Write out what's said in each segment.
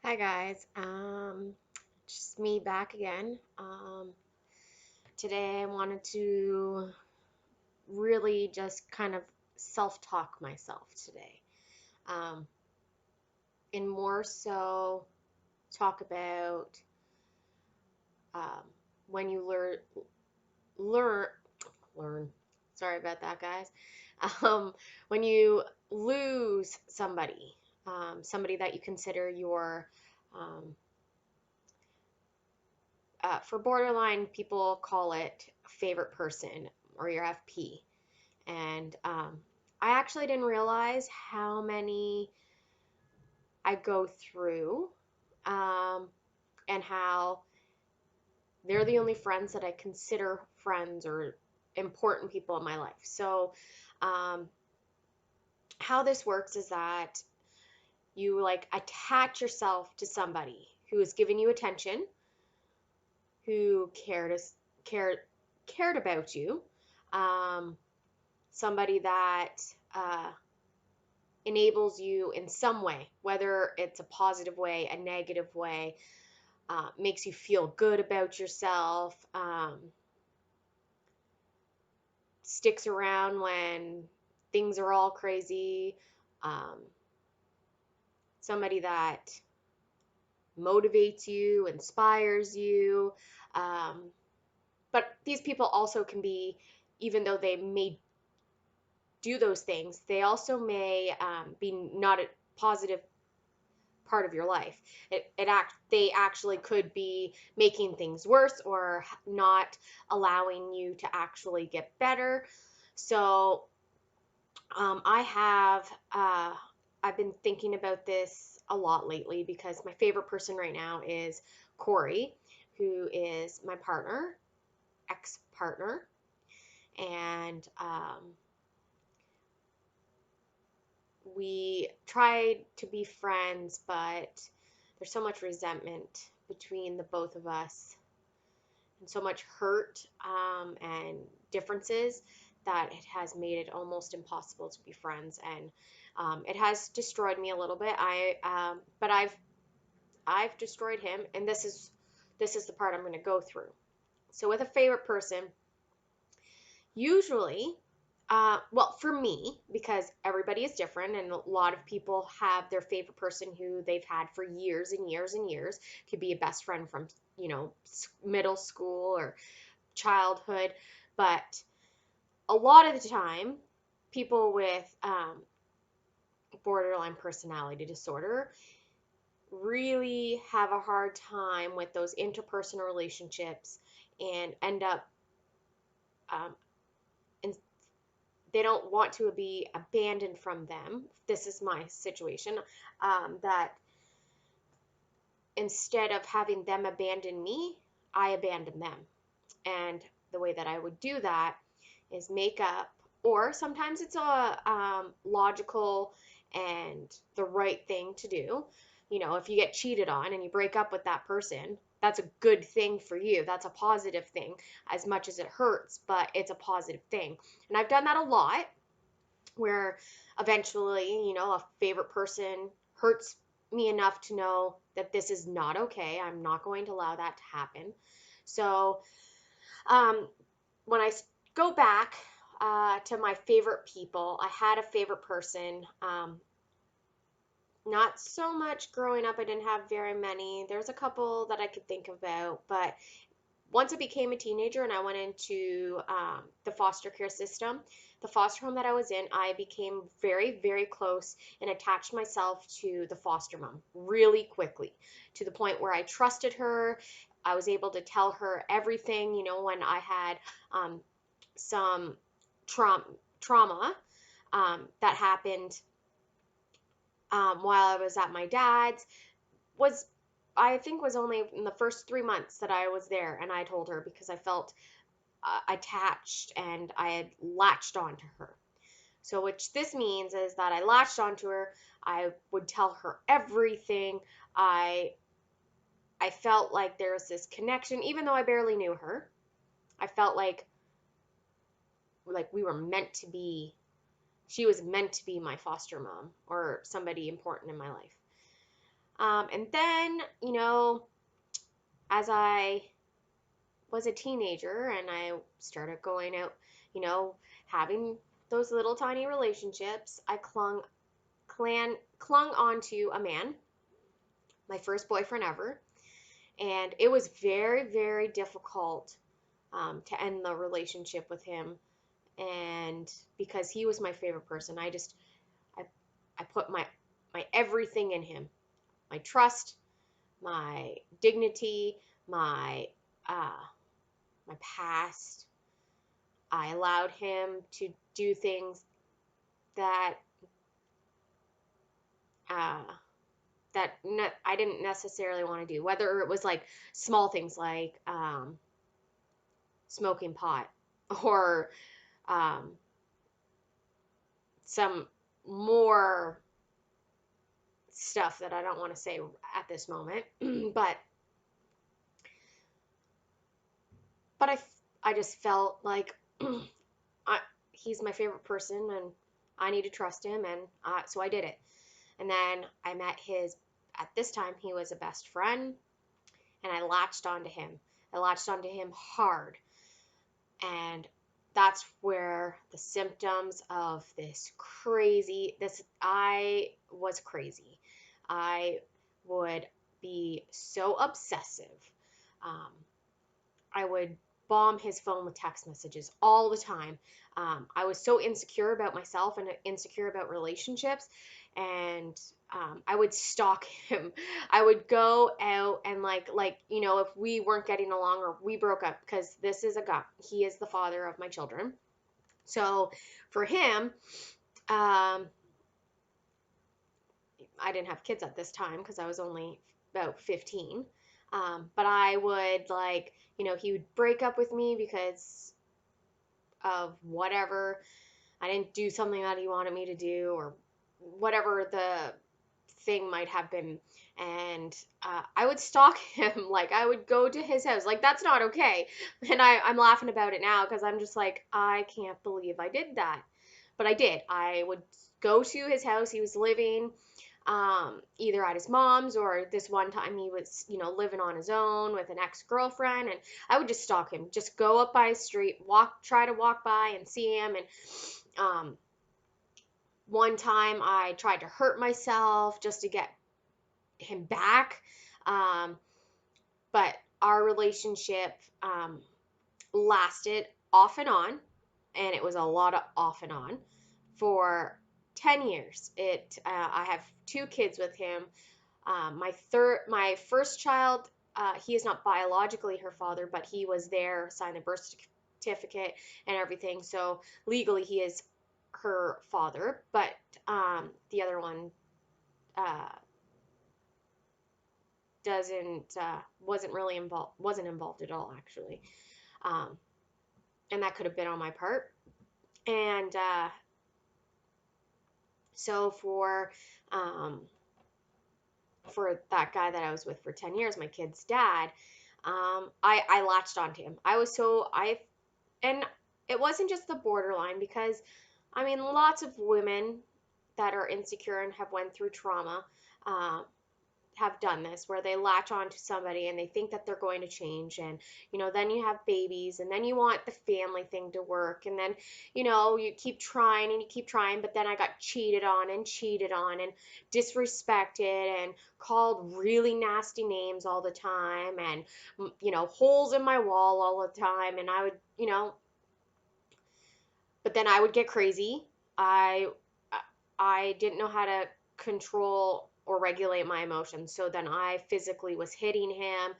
Hi guys, just me back again. Today I wanted to really just kind of self-talk myself today, um, and more so talk about um, when you learn, learn. Sorry about that, guys. Um, when you lose somebody, somebody that you consider your um, for borderline, people call it favorite person or your FP. And I actually didn't realize how many I go through and how they're the only friends that I consider friends or important people in my life. So, um, how this works is that you like attach yourself to somebody who is giving you attention, who cared cared about you, um, somebody that uh, enables you in some way, whether it's a positive way, a negative way, makes you feel good about yourself, sticks around when things are all crazy, um, somebody that motivates you, inspires you. Um, but these people also can be, even though they may do those things, they also may be not a positive part of your life. They actually could be making things worse or not allowing you to actually get better. So I have I've been thinking about this a lot lately because my favorite person right now is Corey, who is my partner, ex-partner, and we tried to be friends, but there's so much resentment between the both of us and so much hurt and differences that it has made it almost impossible to be friends. And it has destroyed me a little bit. But I've destroyed him, and this is the part I'm going to go through. So with a favorite person, usually, well, for me, because everybody is different, and a lot of people have their favorite person who they've had for years and years and years. Could be a best friend from, middle school or childhood. But a lot of the time, people with borderline personality disorder really have a hard time with those interpersonal relationships and end up um, in they don't want to be abandoned from them. This is my situation. That instead of having them abandon me, I abandon them. And the way that I would do that is make up, or sometimes it's a logical and the right thing to do. If you get cheated on and you break up with that person, that's a good thing for you. That's a positive thing, as much as it hurts, but it's a positive thing. And I've done that a lot where eventually, a favorite person hurts me enough to know that this is not okay. I'm not going to allow that to happen. So, um, when I go back to my favorite people, I had a favorite person. Not so much growing up, I didn't have very many. There's a couple that I could think about, but once I became a teenager and I went into the foster care system, the foster home that I was in, I became very, very close and attached myself to the foster mom really quickly, to the point where I trusted her. I was able to tell her everything, when I had some trauma that happened while I was at my dad's, was I think was only in the first 3 months that I was there, and I told her because I felt attached and I had latched onto her. So, which this means is that I latched onto her. I would tell her everything. I I felt like there was this connection, even though I barely knew her. I felt like we were meant to be. She was meant to be my foster mom or somebody important in my life. And then, as I was a teenager and I started going out, you know, having those little tiny relationships, I clung onto a man, my first boyfriend ever, and it was very, very difficult to end the relationship with him. And because he was my favorite person, I, I put my everything in him, my trust, my dignity, my uh, my past. I allowed him to do things that uh, I didn't necessarily want to do, whether it was like small things like smoking pot or um, some more stuff that I don't want to say at this moment. but I just felt like I, he's my favorite person and I need to trust him, and so I did it. And then I met at this time, he was a best friend, and I latched onto him. I latched onto him hard. And that's where the symptoms of I was crazy. I would be so obsessive. Um, I would bomb his phone with text messages all the time. I was so insecure about myself and insecure about relationships, and I would stalk him. I would go out and if we weren't getting along or we broke up, because this is a guy, he is the father of my children. So for him, um, I didn't have kids at this time because I was only about 15. But I would he would break up with me because of whatever. I didn't do something that he wanted me to do, or whatever the thing might have been. And I would stalk him. Like, I would go to his house. Like, that's not okay. And I'm laughing about it now because I'm just like, I can't believe I did that. But I did. I would go to his house. He was living either at his mom's, or this one time he was, living on his own with an ex-girlfriend. And I would just stalk him, just go up by his street, try to walk by and see him. And one time I tried to hurt myself just to get him back. Um, but our relationship lasted off and on, and it was a lot of off and on for 10 years. I have two kids with him. My first child, he is not biologically her father, but he was there, signed the birth certificate and everything. So legally, he is her father. But the other one uh, doesn't wasn't involved at all, actually. Um, and that could have been on my part. And so um, for that guy that I was with for 10 years, my kid's dad, I latched onto him. And it wasn't just the borderline, because, I mean, lots of women that are insecure and have went through trauma, uh, have done this, where they latch on to somebody and they think that they're going to change. And then you have babies, and then you want the family thing to work, and then you keep trying and you keep trying. But then I got cheated on and disrespected and called really nasty names all the time, and holes in my wall all the time. And I would but then I would get crazy. I i didn't know how to control or regulate my emotions. So then I physically was hitting him.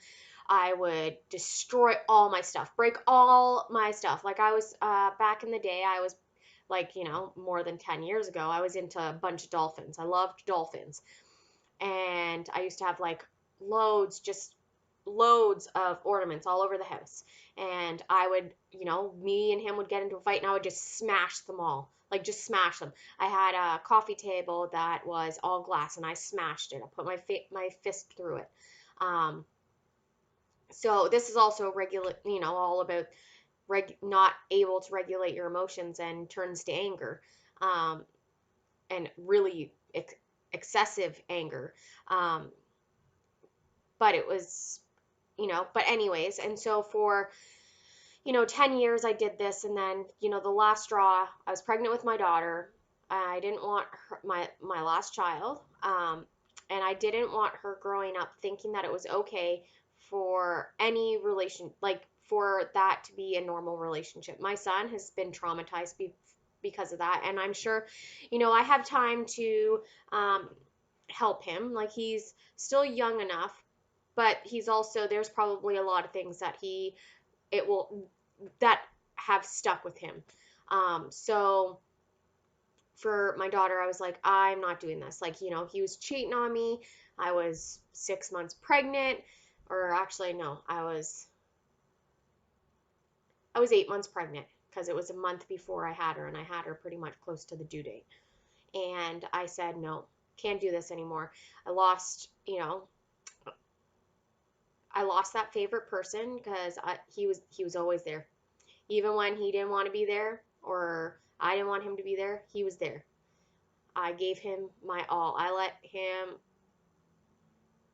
I would destroy all my stuff, break all my stuff. Like, I was back in the day, I was like, more than 10 years ago, I was into a bunch of dolphins. I loved dolphins. And I used to have like just loads of ornaments all over the house. And I would, me and him would get into a fight, and I would just smash them all. Like, just smash them. I had a coffee table that was all glass, and I smashed it. I put my fist through it. Um, so this is also all about not able to regulate your emotions and turns to anger, and really excessive anger. Um, but it was, but anyways, and so for 10 years I did this, and then, the last straw, I was pregnant with my daughter. I didn't want her, my last child, and I didn't want her growing up thinking that it was okay for any relation, like for that to be a normal relationship. My son has been traumatized because of that, and I'm sure, I have time to help him. Like, he's still young enough, but he's also, there's probably a lot of things that it will, that have stuck with him. So for my daughter, I was like, I'm not doing this. Like, he was cheating on me. I was 6 months pregnant, or actually, no, I was 8 months pregnant, because it was a month before I had her, and I had her pretty much close to the due date. And I said, no, can't do this anymore. I lost, I lost that favorite person, because he was always there. Even when he didn't want to be there, or I didn't want him to be there, he was there. I gave him my all. I let him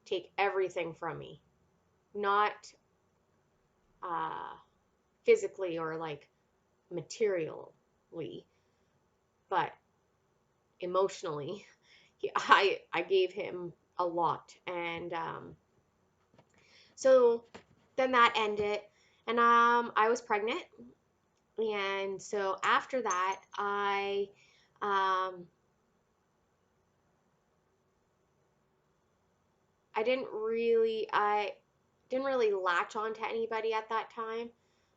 take everything from me. Not uh, physically or like materially, but emotionally. I gave him a lot. And so then that ended, and I was pregnant. And so after that, um, I didn't really latch on to anybody at that time.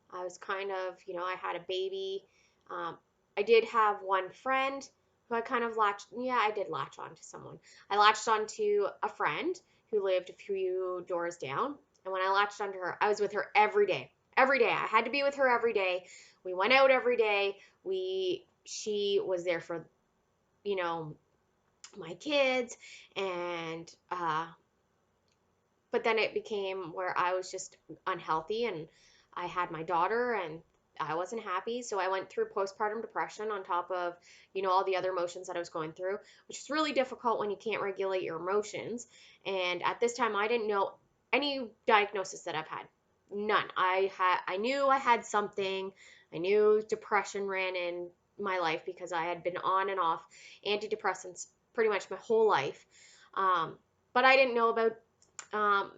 I was kind of, I had a baby. Um, I did have one friend who I kind of latched. Yeah, I did latch on to someone. I latched on to a friend who lived a few doors down. And when I latched onto her, I was with her every day. Every day. I had to be with her every day. We went out every day. She was there for, you know, my kids, and but then it became where I was just unhealthy, and I had my daughter, and I wasn't happy. So I went through postpartum depression on top of, all the other emotions that I was going through, which is really difficult when you can't regulate your emotions. And at this time, I didn't know any diagnosis that I've had. None. I knew I had something. I knew depression ran in my life because I had been on and off antidepressants pretty much my whole life. But I didn't know about um,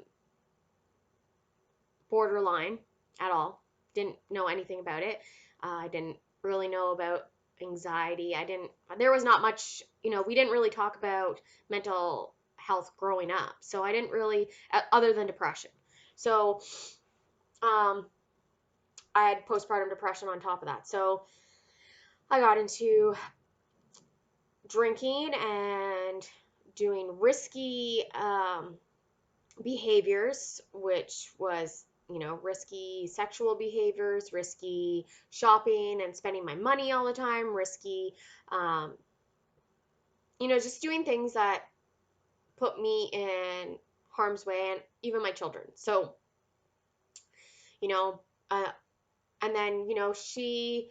borderline at all. Didn't know anything about it. I didn't really know about anxiety. There was not much, we didn't really talk about mental health growing up. So I didn't really, other than depression. So um, I had postpartum depression on top of that. So I got into drinking and doing risky behaviors, which was, risky sexual behaviors, risky shopping and spending my money all the time, risky, um, just doing things that put me in harm's way, and even my children. So, you know, uh, and then, she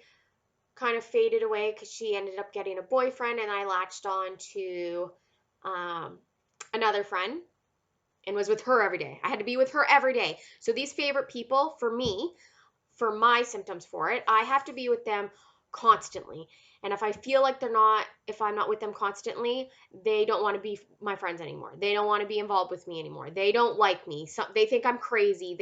kind of faded away because she ended up getting a boyfriend, and I latched on to um, another friend and was with her every day. I had to be with her every day. So these favorite people, for me, for my symptoms for it, I have to be with them constantly. And if I feel like if I'm not with them constantly, they don't want to be my friends anymore. They don't want to be involved with me anymore. They don't like me. They think I'm crazy.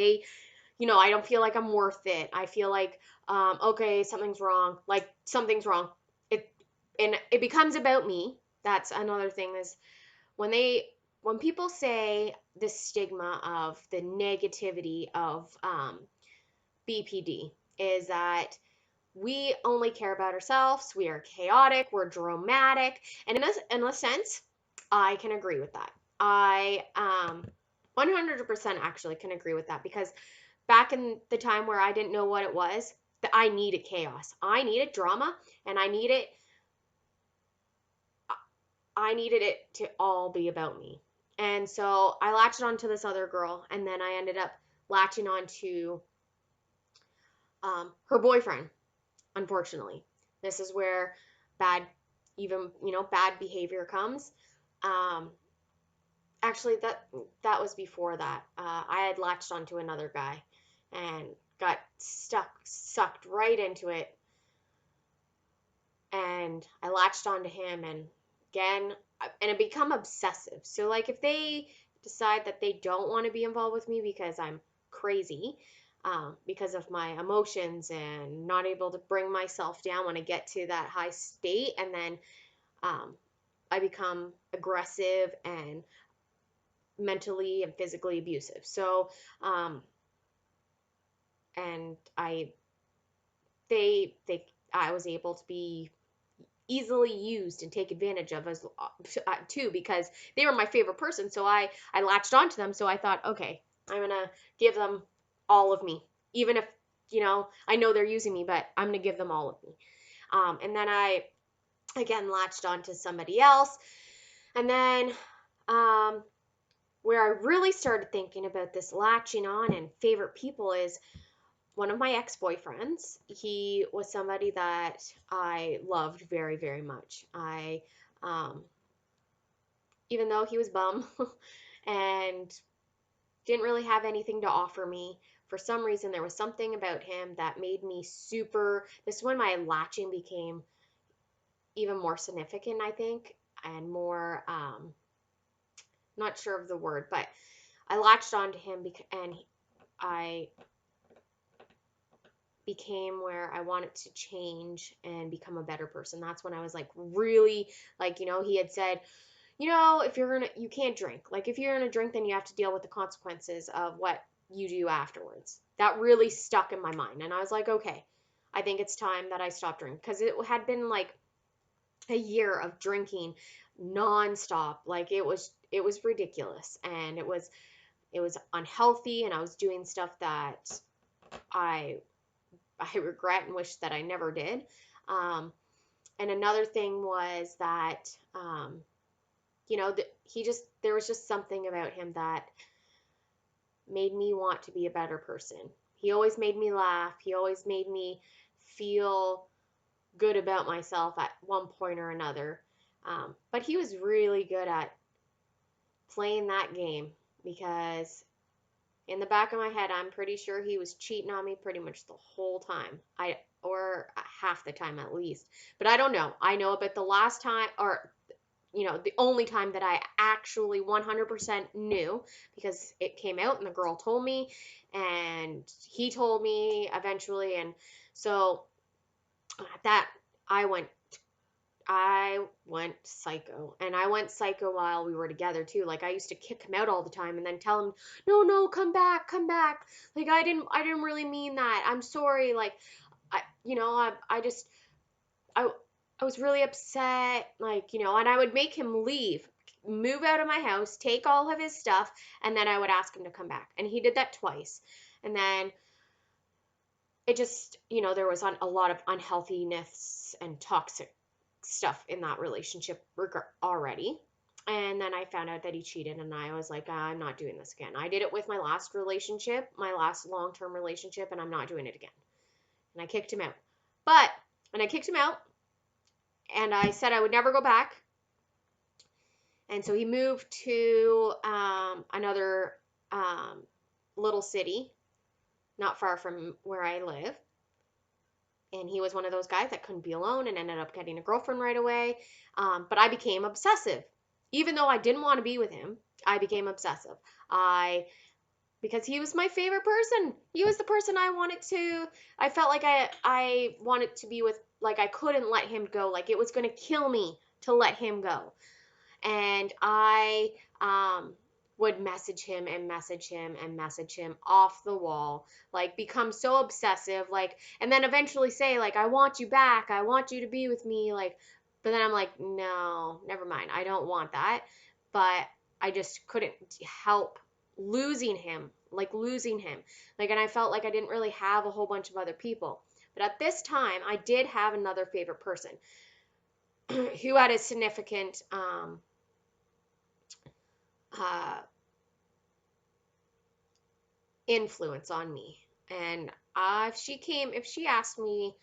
I don't feel like I'm worth it. I feel like, okay, something's wrong. Like, something's wrong. And it becomes about me. That's another thing, is when when people say the stigma of the negativity of BPD, is that we only care about ourselves, we are chaotic, we're dramatic, and in a sense, I can agree with that. I 100% actually can agree with that, because back in the time where I didn't know what it was, that I needed chaos, I needed drama, and I needed it to all be about me. And so I latched on to this other girl, and then I ended up latching on to her boyfriend, unfortunately. This is where bad, even, bad behavior comes. Um, actually, that was before that. I had latched onto another guy and got sucked right into it, and I latched onto him, and again, and it become obsessive. So like if they decide that they don't want to be involved with me because I'm crazy, because of my emotions and not able to bring myself down when I get to that high state, and then um, I become aggressive and mentally and physically abusive. So, um, and they, I was able to be easily used and take advantage of as too, because they were my favorite person. So I latched onto them. So I thought, okay, I'm gonna give them all of me, even if I know they're using me, but I'm gonna give them all of me. And then I again latched onto somebody else, and then um, where I really started thinking about this latching on and favorite people is one of my ex-boyfriends. He was somebody that I loved very, very much. Um, Even though he was bum and didn't really have anything to offer me, for some reason there was something about him that made me super. This is when my latching became even more significant, I think, and more. Not sure of the word, but I latched onto him and I became where I wanted to change and become a better person. That's when I was like really like, he had said, if you can't drink. Like if you're gonna drink, then you have to deal with the consequences of what you do afterwards. That really stuck in my mind. And I was like, okay, I think it's time that I stop drinking. Because it had been like a year of drinking nonstop. Like it was ridiculous. And it was unhealthy, and I was doing stuff that I I regret and wish that I never did. Um, and another thing was that, there was just something about him that made me want to be a better person. He always made me laugh. He always made me feel good about myself at one point or another. But he was really good at playing that game, because in the back of my head, I'm pretty sure he was cheating on me pretty much the whole time. Or half the time at least. But I don't know. I know about the last time, or the only time that I actually 100% knew, because it came out and the girl told me and he told me eventually. And so that I went I went psycho, and I went psycho while we were together too. Like I used to kick him out all the time and then tell him, "No, no, come back, come back." Like I didn't really mean that. I'm sorry. Like I just I I was really upset, like, and I would make him leave, move out of my house, take all of his stuff, and then I would ask him to come back. And he did that twice. And then it just, there was a lot of unhealthiness and toxic stuff in that relationship already. And then I found out that he cheated, and I was like, I'm not doing this again. I did it with my last relationship, my last long term relationship, and I'm not doing it again. And I kicked him out. But when I kicked him out, and I said I would never go back. And so he moved to another little city, not far from where I live. And he was one of those guys that couldn't be alone and ended up getting a girlfriend right away. But I became obsessive. Even though I didn't want to be with him, I became obsessive. Because he was my favorite person. He was the person I felt like I wanted to be with. Like I couldn't let him go. Like it was going to kill me to let him go. And I would message him and message him and message him off the wall, like become so obsessive, like, and then eventually say like, I want you back, I want you to be with me, like, but then I'm like, no, never mind, I don't want that. But I just couldn't help losing him, like, and I felt like I didn't really have a whole bunch of other people. But at this time, I did have another favorite person who had a significant uh, influence on me. And if she asked me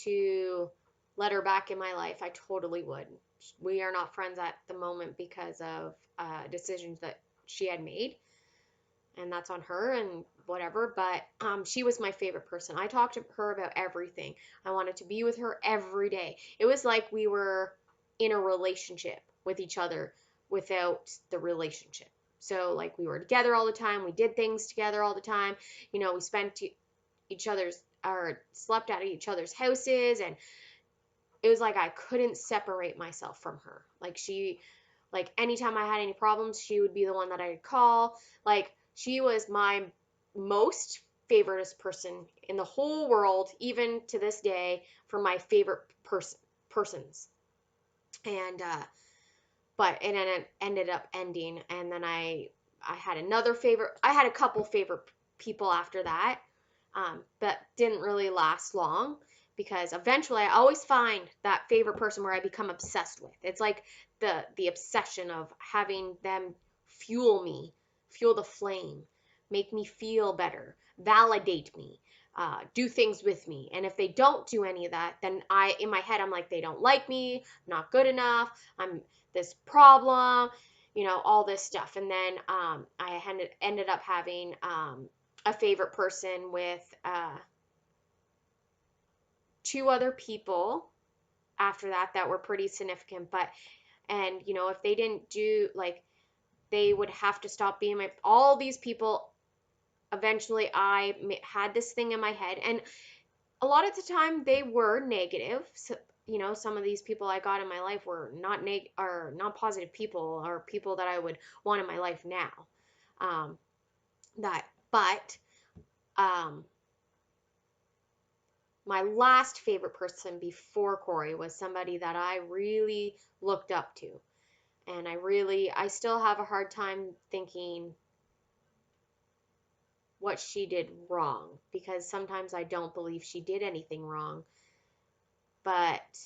to let her back in my life, I totally would. We are not friends at the moment because of decisions that she had made, and that's on her and whatever. But she was my favorite person. I talked to her about everything. I wanted to be with her every day. It was like we were in a relationship with each other without the relationship. So like we were together all the time. We did things together all the time. We spent each other's or slept at each other's houses, and it was like I couldn't separate myself from her. Like anytime I had any problems, she would be the one that I would call. Like she was my most favoriteest person in the whole world, even to this day, for my favorite persons. And but it ended up ending, and then I had another favorite. I had a couple favorite people after that, but didn't really last long because eventually I always find that favorite person where I become obsessed with. It's like the obsession of having them fuel me, fuel the flame, make me feel better, validate me, do things with me. And if they don't do any of that, then in my head, I'm like, they don't like me, not good enough, I'm this problem, all this stuff. And then I ended up having a favorite person with two other people after that were pretty significant. And if they didn't do, like, they would have to stop being all these people. Eventually I had this thing in my head, and a lot of the time they were negative. So, some of these people I got in my life were not positive people, or people that I would want in my life now. That but my last favorite person before Corey was somebody that I really looked up to. And I still have a hard time thinking what she did wrong, because sometimes I don't believe she did anything wrong, but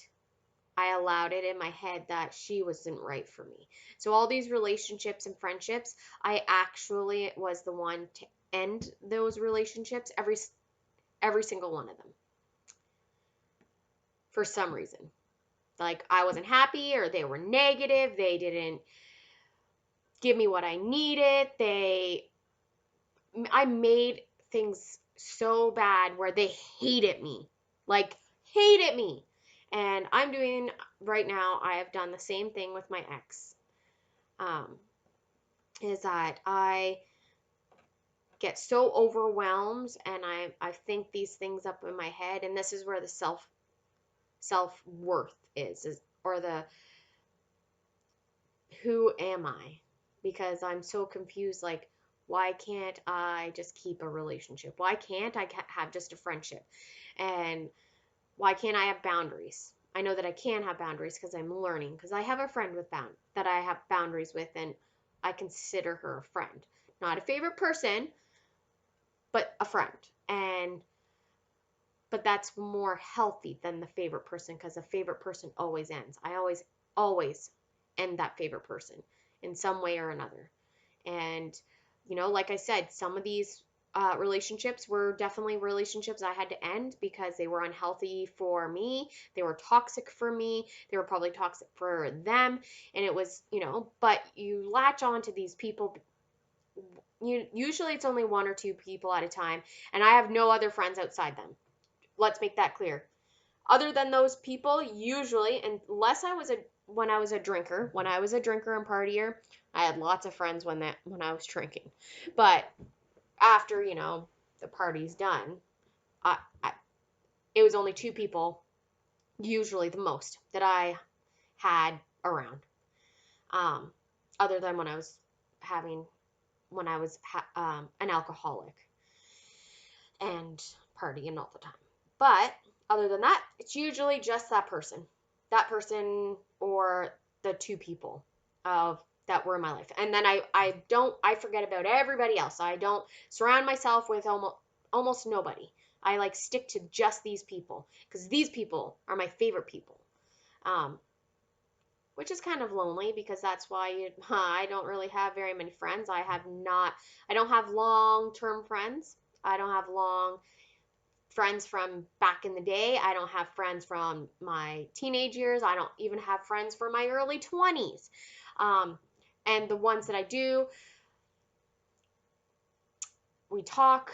I allowed it in my head that she wasn't right for me. So all these relationships and friendships, I actually was the one to end those relationships, every single one of them, for some reason. Like I wasn't happy, or they were negative, they didn't give me what I needed. I made things so bad where they hated me. Like hated me. And I'm doing right now, I have done the same thing with my ex. Is that I get so overwhelmed, and I think these things up in my head, and this is where the self-worth is or the who am I? Because I'm so confused, like, why can't I just keep a relationship? Why can't I have just a friendship? And why can't I have boundaries? I know that I can have boundaries because I'm learning, because I have a friend that I have boundaries with, and I consider her a friend. Not a favorite person, but a friend. But that's more healthy than the favorite person, because a favorite person always ends. I always end that favorite person in some way or another. And, like I said, some of these relationships were definitely relationships I had to end because they were unhealthy for me. They were toxic for me. They were probably toxic for them. And it was, but you latch on to these people. Usually it's only one or two people at a time. And I have no other friends outside them. Let's make that clear. Other than those people, usually, unless when I was a drinker and partier, I had lots of friends when I was drinking. But after, the party's done, I it was only two people, usually the most, that I had around. Other than when I was an alcoholic and partying all the time. But other than that, it's usually just that person or the two people that were in my life. And then I forget about everybody else. I don't surround myself with almost nobody. I like stick to just these people, because these people are my favorite people. Which is kind of lonely, because that's why I don't really have very many friends. I don't have long-term friends. I don't have long friends from back in the day. I don't have friends from my teenage years. I don't even have friends from my early 20s. And the ones that I do, we talk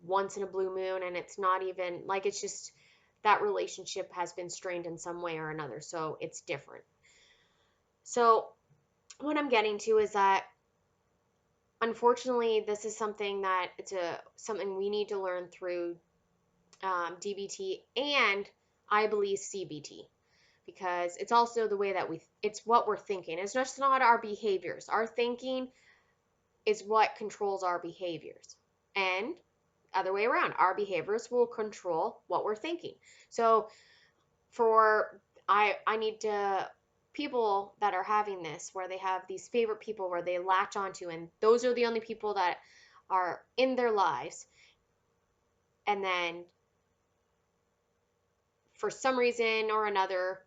once in a blue moon, and it's not even like, it's just that relationship has been strained in some way or another, so it's different. So what I'm getting to is that unfortunately this is something that something we need to learn through DBT, and I believe CBT, because it's also the way that it's what we're thinking. It's just not our behaviors. Our thinking is what controls our behaviors, and other way around, our behaviors will control what we're thinking. So for I need to, people that are having this, where they have these favorite people where they latch onto, and those are the only people that are in their lives, and then for some reason or another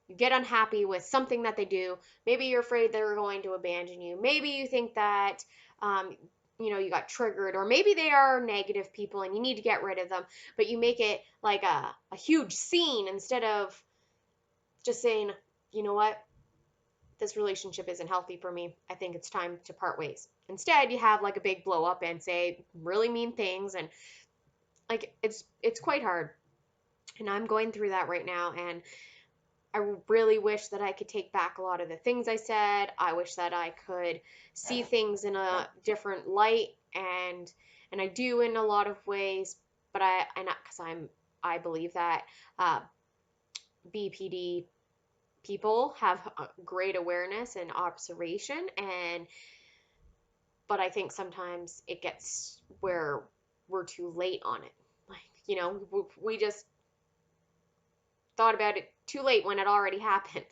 you get unhappy with something that they do. Maybe you're afraid they're going to abandon you. Maybe you think that um, you got triggered, or maybe they are negative people and you need to get rid of them, but you make it like a huge scene instead of just saying, you know what, this relationship isn't healthy for me. I think it's time to part ways. Instead, you have like a big blow up and say really mean things, and like it's quite hard. And I'm going through that right now, and I really wish that I could take back a lot of the things I said. I wish that I could see things in a different light, and I do in a lot of ways, but I believe that uh, BPD people have a great awareness and observation, and but I think sometimes it gets where we're too late on it. Like, we just thought about it too late when it already happened,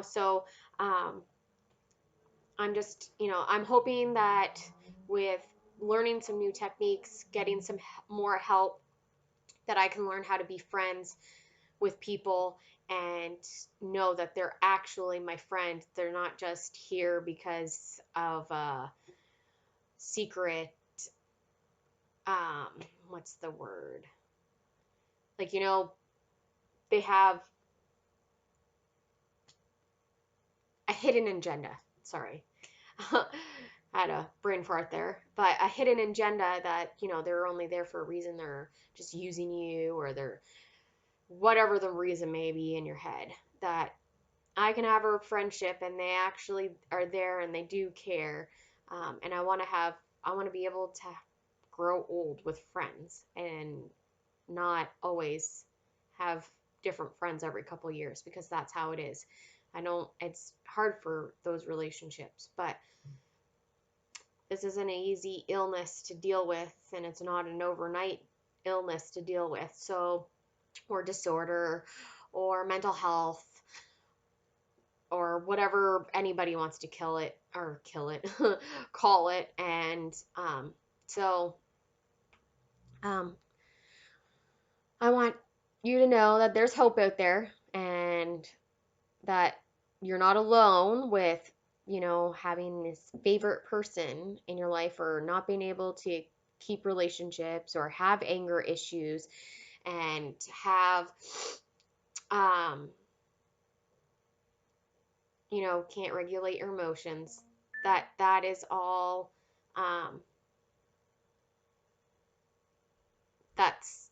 so um, I'm just, I'm hoping that with learning some new techniques, getting some more help, that I can learn how to be friends with people and know that they're actually my friend. They're not just here because of a secret, um, what's the word? Like, they have a hidden agenda. Sorry. I had a brain fart there, but a hidden agenda that, they're only there for a reason. They're just using you, or they're whatever the reason may be in your head. That I can have a friendship and they actually are there and they do care. And I want to be able to grow old with friends and not always have different friends every couple years, because that's how it is. It's hard for those relationships, but this isn't an easy illness to deal with, and it's not an overnight illness to deal with. So, or disorder, or mental health, or whatever anybody wants to kill it, call it. And so um, I want you to know that there's hope out there, and that you're not alone with, having this favorite person in your life, or not being able to keep relationships, or have anger issues, and have, um, can't regulate your emotions. That is all, um, that's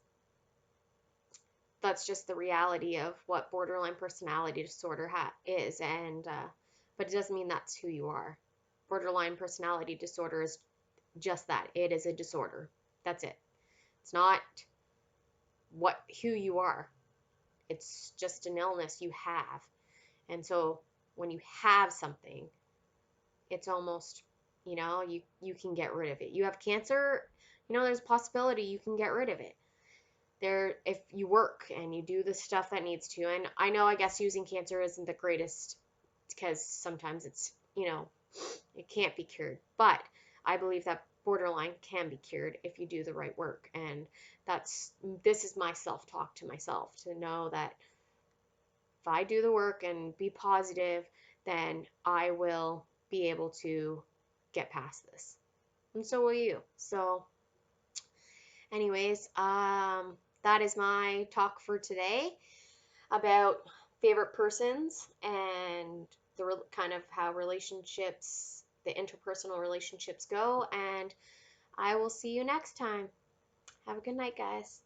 that's just the reality of what borderline personality disorder is, and but it doesn't mean that's who you are. Borderline personality disorder is just that. It is a disorder. That's it. It's not who you are. It's just an illness you have. And so when you have something, it's almost, you can get rid of it. You have cancer, there's a possibility you can get rid of it. If you work and you do the stuff that needs to. And I know, I guess using cancer isn't the greatest, because sometimes it's, it can't be cured. But I believe that borderline can be cured if you do the right work. And this is my self-talk to myself, to know that if I do the work and be positive, then I will be able to get past this. And so will you. So anyways, that is my talk for today about favorite persons, and kind of how relationships, the interpersonal relationships go. And I will see you next time. Have a good night, guys.